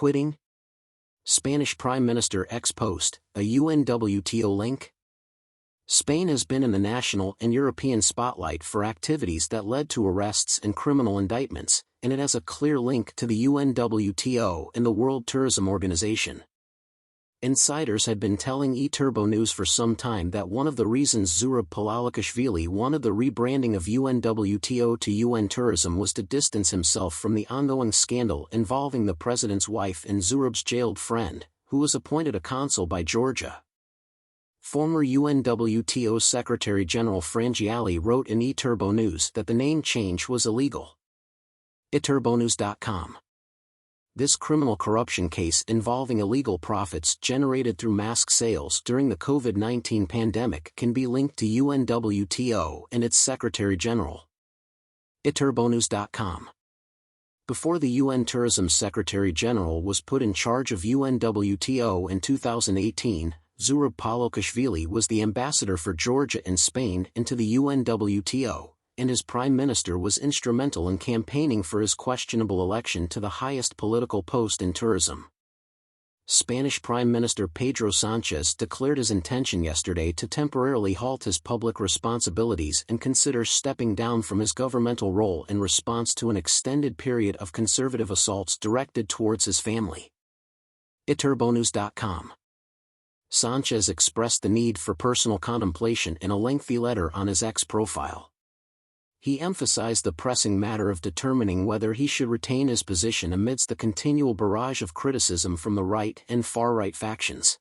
quitting? Spanish Prime Minister ex post, a UNWTO link? Spain has been in the national and European spotlight for activities that led to arrests and criminal indictments, and it has a clear link to the UNWTO and the World Tourism Organization. Insiders had been telling eTurbo News for some time that one of the reasons Zurab Palalakashvili wanted the rebranding of UNWTO to UN Tourism was to distance himself from the ongoing scandal involving the president's wife and Zurab's jailed friend, who was appointed a consul by Georgia. Former UNWTO Secretary-General Frangiali wrote in eTurbo News that the name change was illegal. eTurbonews.com. This criminal corruption case involving illegal profits generated through mask sales during the COVID-19 pandemic can be linked to UNWTO and its Secretary-General. eTurbonews.com. Before the UN Tourism Secretary-General was put in charge of UNWTO in 2018, Zurab Palalakashvili was the ambassador for Georgia and Spain into the UNWTO, and his prime minister was instrumental in campaigning for his questionable election to the highest political post in tourism. Spanish Prime Minister Pedro Sánchez declared his intention yesterday to temporarily halt his public responsibilities and consider stepping down from his governmental role in response to an extended period of conservative assaults directed towards his family. eTurbonews.com. Sánchez expressed the need for personal contemplation in a lengthy letter on his X profile. He emphasized the pressing matter of determining whether he should retain his position amidst the continual barrage of criticism from the right and far-right factions.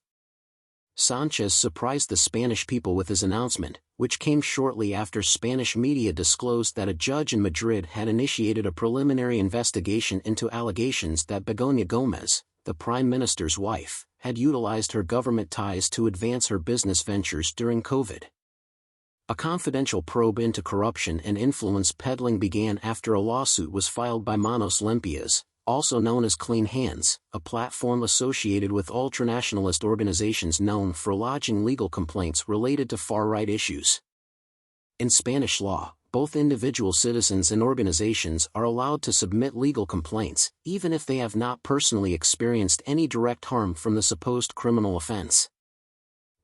Sánchez surprised the Spanish people with his announcement, which came shortly after Spanish media disclosed that a judge in Madrid had initiated a preliminary investigation into allegations that Begoña Gómez, the Prime Minister's wife, had utilized her government ties to advance her business ventures during COVID. A confidential probe into corruption and influence peddling began after a lawsuit was filed by Manos Limpias, also known as Clean Hands, a platform associated with ultranationalist organizations known for lodging legal complaints related to far-right issues. In Spanish law, both individual citizens and organizations are allowed to submit legal complaints, even if they have not personally experienced any direct harm from the supposed criminal offense.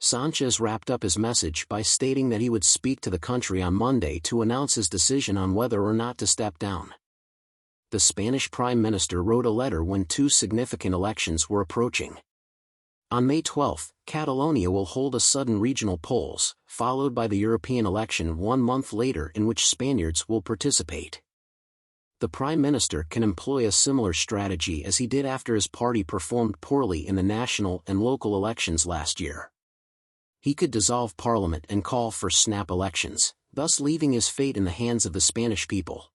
Sánchez wrapped up his message by stating that he would speak to the country on Monday to announce his decision on whether or not to step down. The Spanish Prime Minister wrote a letter when two significant elections were approaching. On May 12, Catalonia will hold a sudden regional polls, followed by the European election 1 month later in which Spaniards will participate. The Prime Minister can employ a similar strategy as he did after his party performed poorly in the national and local elections last year. He could dissolve parliament and call for snap elections, thus leaving his fate in the hands of the Spanish people.